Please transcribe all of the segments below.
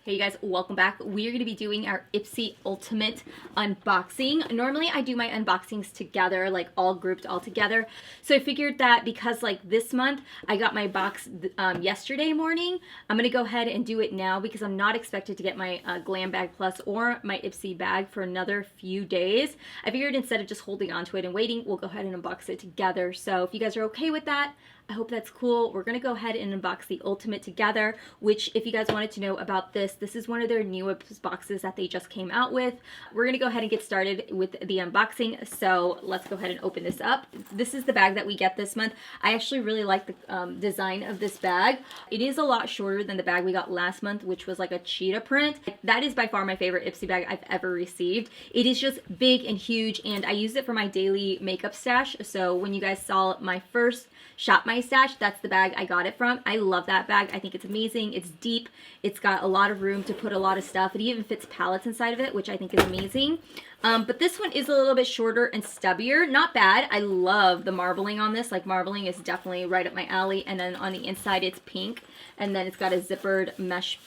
Hey you guys, welcome back. We are going to be doing our Ipsy Ultimate unboxing. Normally I do my unboxings together, like all grouped all together. So I figured that because like this month I got my box yesterday morning, I'm going to go ahead and do it now because I'm not expected to get my Glam Bag Plus or my Ipsy bag for another few days. I figured instead of just holding on to it and waiting, we'll go ahead and unbox it together. So if you guys are okay with that, I hope that's cool. We're going to go ahead and unbox the Ultimate together, which if you guys wanted to know about this is one of their newest boxes that they just came out with. We're going to go ahead and get started with the unboxing. So let's go ahead and open this up. This is the bag that we get this month. I actually really like the design of this bag. It is a lot shorter than the bag we got last month, which was like a cheetah print. That is by far my favorite Ipsy bag I've ever received. It is just big and huge, and I use it for my daily makeup stash. So when you guys saw my first Shop My Stash, that's the bag I got it from. I love that bag. I think it's amazing. It's deep. It's got a lot of room to put a lot of stuff. It even fits palettes inside of it, which I think is amazing. But this one is a little bit shorter and stubbier. Not bad. I love the marbling on this. Like, marbling is definitely right up my alley. And then on the inside, it's pink. And then it's got a zippered mesh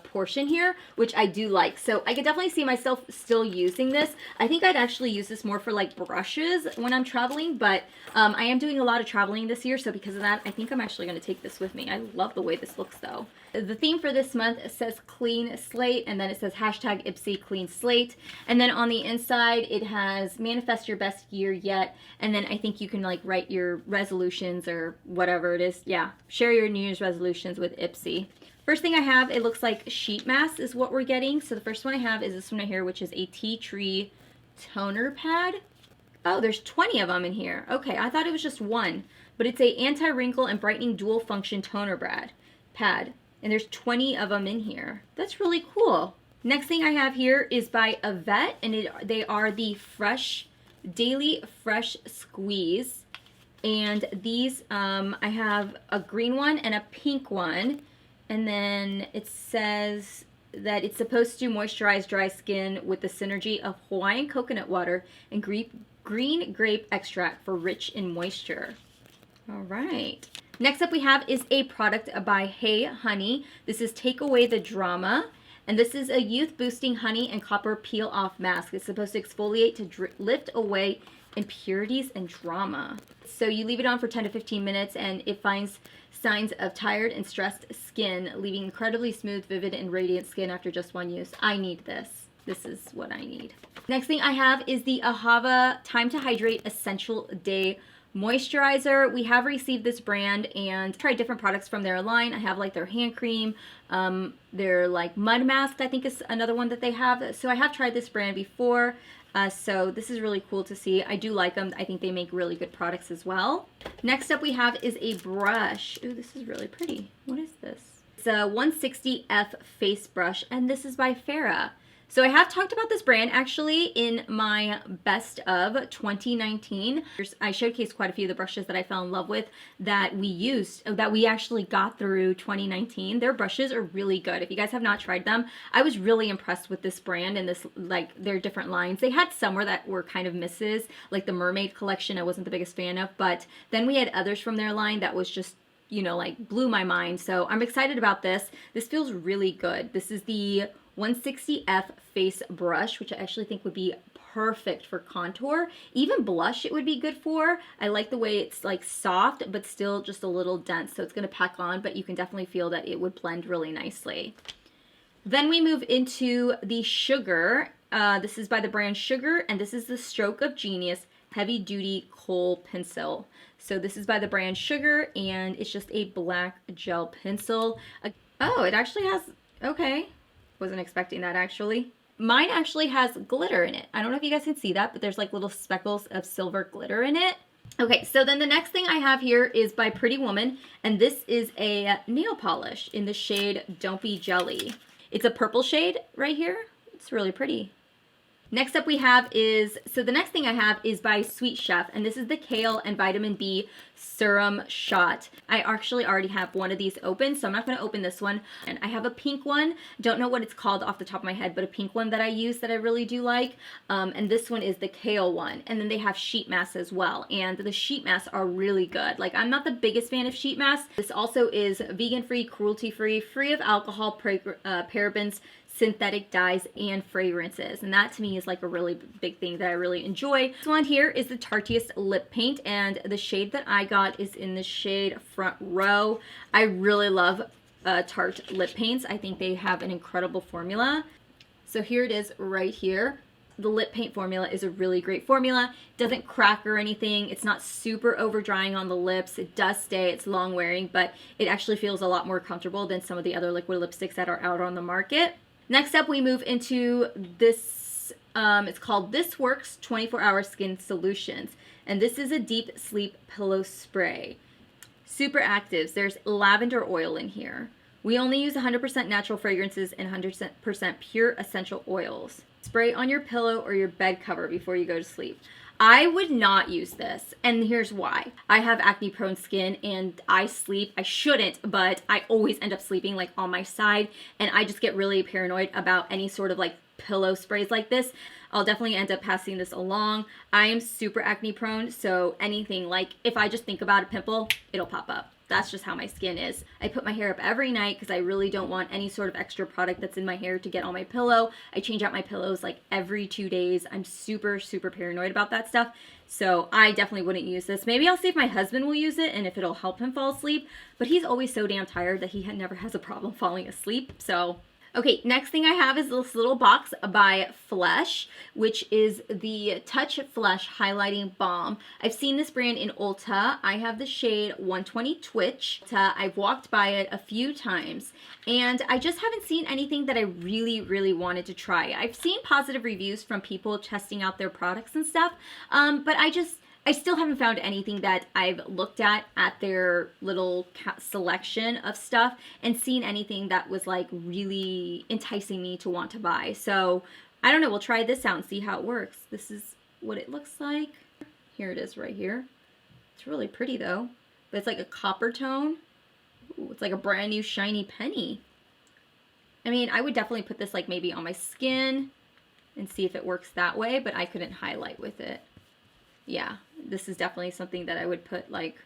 portion here, which I do like. So I could definitely see myself still using this. I think I'd actually use this more for like brushes when I'm traveling, but I am doing a lot of traveling this year. So because of that, I think I'm actually going to take this with me. I love the way this looks though. The theme for this month says clean slate, and then it says hashtag Ipsy clean slate. And then on the inside, it has manifest your best year yet. And then I think you can like write your resolutions or whatever it is. Yeah, share your New Year's resolutions with Ipsy. First thing I have, it looks like sheet mask is what we're getting. So the first one I have is this one right here, which is a tea tree toner pad. Oh, there's 20 of them in here. Okay, I thought it was just one, but it's a anti-wrinkle and brightening dual function toner pad. And there's 20 of them in here. That's really cool. Next thing I have here is by Yvette, and they are the Daily Fresh Squeeze. And these, I have a green one and a pink one. And then it says that it's supposed to moisturize dry skin with the synergy of Hawaiian coconut water and green grape extract for rich in moisture. All right. Next up we have is a product by Hey Honey. This is Take Away the Drama. And this is a youth boosting honey and copper peel off mask. It's supposed to exfoliate to lift away impurities and drama. So you leave it on for 10 to 15 minutes and it finds signs of tired and stressed skin, leaving incredibly smooth, vivid, and radiant skin after just one use. I need this. This is what I need. Next thing I have is the Ahava Time to Hydrate Essential Day Moisturizer. We have received this brand and tried different products from their line. I have like their hand cream, their like mud mask I think is another one that they have. So I have tried this brand before. So this is really cool to see. I do like them. I think they make really good products as well. Next up we have is a brush. Ooh, this is really pretty. What is this? It's a 160F face brush, and this is by Farah. So I have talked about this brand actually in my best of 2019. I showcased quite a few of the brushes that I fell in love with that we used, that we actually got through 2019. Their brushes are really good. If you guys have not tried them, I was really impressed with this brand and this, like their different lines. They had some that were kind of misses, like the Mermaid collection I wasn't the biggest fan of, but then we had others from their line that was just, you know, like blew my mind. So I'm excited about this. This feels really good. This is the 160F face brush, which I actually think would be perfect for contour. Even blush it would be good for. I like the way it's like soft but still just a little dense, so it's going to pack on, but you can definitely feel that it would blend really nicely. Then we move into the Sugar. This is by the brand Sugar, and this is the Stroke of Genius Heavy Duty Kohl Pencil. So this is by the brand Sugar, and it's just a black gel pencil. Oh, it actually has, okay. Wasn't expecting that actually. Mine actually has glitter in it. I don't know if you guys can see that, but there's like little speckles of silver glitter in it. Okay, so then the next thing I have here is by Pretty Woman, and this is a nail polish in the shade Don't Be Jelly. It's a purple shade right here. It's really pretty. Next up we have is, so the next thing I have is by Sweet Chef, and this is the Kale and Vitamin B Serum Shot. I actually already have one of these open, so I'm not going to open this one. And I have a pink one. Don't know what it's called off the top of my head, but a pink one that I use that I really do like. And this one is the Kale one. And then they have sheet masks as well. And the sheet masks are really good. Like, I'm not the biggest fan of sheet masks. This also is vegan-free, cruelty-free, free of alcohol, parabens, synthetic dyes, and fragrances, and that to me is like a really big thing that I really enjoy. This one here is the Tartiest lip paint, and the shade that I got is in the shade Front Row. I really love Tarte lip paints. I think they have an incredible formula. So here it is right here. The lip paint formula is a really great formula. It doesn't crack or anything. It's not super over drying on the lips. It does stay. It's long wearing, but it actually feels a lot more comfortable than some of the other liquid lipsticks that are out on the market. Next up, we move into this, it's called This Works 24-Hour Skin Solutions. And this is a deep sleep pillow spray. Super actives. There's lavender oil in here. We only use 100% natural fragrances and 100% pure essential oils. Spray on your pillow or your bed cover before you go to sleep. I would not use this, and here's why. I have acne-prone skin, and I shouldn't, but I always end up sleeping like on my side, and I just get really paranoid about any sort of like pillow sprays like this. I'll definitely end up passing this along. I am super acne-prone, so anything like if I just think about a pimple, it'll pop up. That's just how my skin is. I put my hair up every night because I really don't want any sort of extra product that's in my hair to get on my pillow. I change out my pillows like every 2 days. I'm super, super paranoid about that stuff. So I definitely wouldn't use this. Maybe I'll see if my husband will use it and if it'll help him fall asleep. But he's always so damn tired that he never has a problem falling asleep. So okay, next thing I have is this little box by Flesh, which is the Touch Flesh Highlighting Balm. I've seen this brand in Ulta. I have the shade 120 Twitch. I've walked by it a few times, and I just haven't seen anything that I really, really wanted to try. I've seen positive reviews from people testing out their products and stuff, but I still haven't found anything that I've looked at their little selection of stuff and seen anything that was like really enticing me to want to buy. So I don't know, we'll try this out and see how it works. This is what it looks like. Here it is right here. It's really pretty though, but it's like a copper tone. Ooh, it's like a brand new shiny penny. I mean, I would definitely put this like maybe on my skin and see if it works that way, but I couldn't highlight with it. Yeah, this is definitely something that I would put like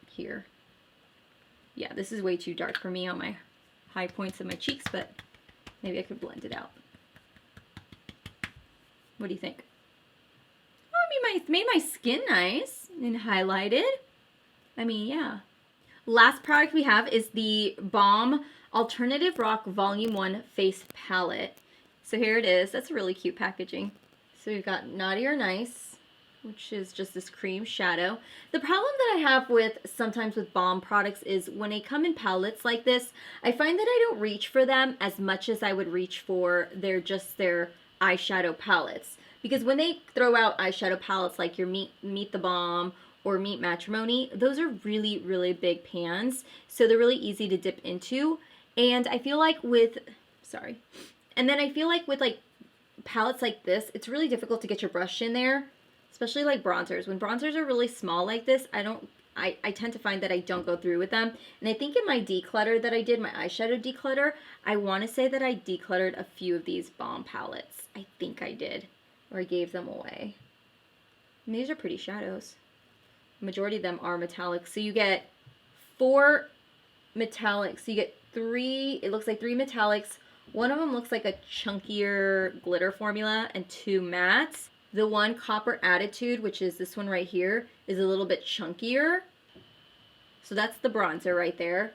here. Yeah, this is way too dark for me on my high points of my cheeks, but maybe I could blend it out. What do you think? Oh, I mean, made my skin nice and highlighted. I mean, yeah. Last product we have is the Balm Alternative Rock Volume 1 Face Palette. So here it is. That's really cute packaging. So we've got Naughty or Nice, which is just this cream shadow. The problem that I have with sometimes with balm products is when they come in palettes like this, I find that I don't reach for them as much as I would reach for their eyeshadow palettes. Because when they throw out eyeshadow palettes like your Meet the Balm or Meet Matrimony, those are really, really big pans. So they're really easy to dip into. And I feel like with, like palettes like this, it's really difficult to get your brush in there. Especially like bronzers. When bronzers are really small like this, I tend to find that I don't go through with them. And I think in my declutter that I did, my eyeshadow declutter, I want to say that I decluttered a few of these balm palettes. I think I did. Or I gave them away. And these are pretty shadows. The majority of them are metallic. So you get 4 metallics. So you get 3, it looks like 3 metallics. One of them looks like a chunkier glitter formula and 2 mattes. The one Copper Attitude, which is this one right here, is a little bit chunkier. So that's the bronzer right there.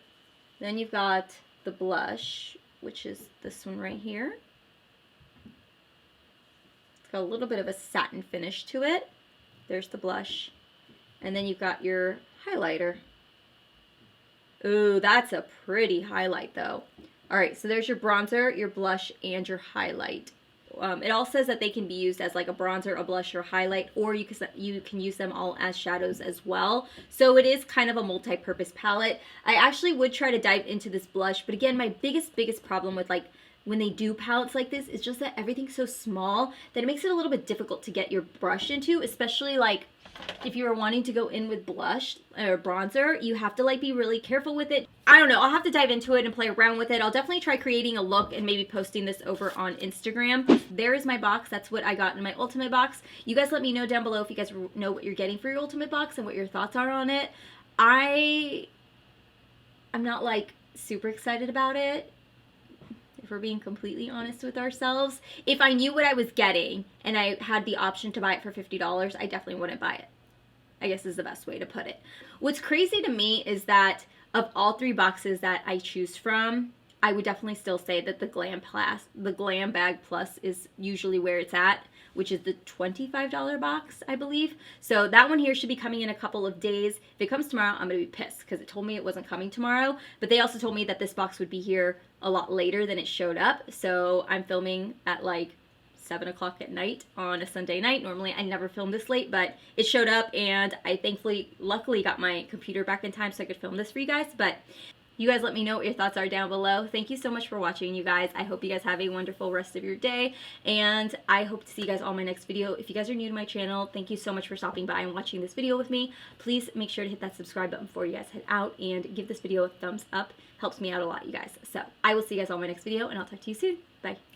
Then you've got the blush, which is this one right here. It's got a little bit of a satin finish to it. There's the blush. And then you've got your highlighter. Ooh, that's a pretty highlight though. Alright, so there's your bronzer, your blush, and your highlight. It all says that they can be used as like a bronzer, a blush, or a highlight, or you can use them all as shadows as well. So it is kind of a multi-purpose palette. I actually would try to dive into this blush, but again, my biggest problem with like when they do palettes like this is just that everything's so small that it makes it a little bit difficult to get your brush into, especially like if you are wanting to go in with blush or bronzer, you have to like be really careful with it. I don't know, I'll have to dive into it and play around with it. I'll definitely try creating a look and maybe posting this over on Instagram. There is my box. That's what I got in my Ultimate box. You guys let me know down below if you guys know what you're getting for your Ultimate box and what your thoughts are on it. I'm not like super excited about it, if we're being completely honest with ourselves. If I knew what I was getting and I had the option to buy it for $50, I definitely wouldn't buy it, I guess is the best way to put it. What's crazy to me is that of all 3 boxes that I choose from, I would definitely still say that the Glam Bag Plus is usually where it's at, which is the $25 box, I believe. So that one here should be coming in a couple of days. If it comes tomorrow, I'm gonna be pissed because it told me it wasn't coming tomorrow, but they also told me that this box would be here a lot later than it showed up. So I'm filming at like 7 o'clock at night on a Sunday night. Normally I never film this late, but it showed up and I luckily got my computer back in time so I could film this for you guys. But you guys let me know what your thoughts are down below. Thank you so much for watching, you guys. I hope you guys have a wonderful rest of your day, and I hope to see you guys on my next video. If you guys are new to my channel, thank you so much for stopping by and watching this video with me. Please make sure to hit that subscribe button before you guys head out, and give this video a thumbs up. Helps me out a lot, you guys. So I will see you guys on my next video, and I'll talk to you soon. Bye.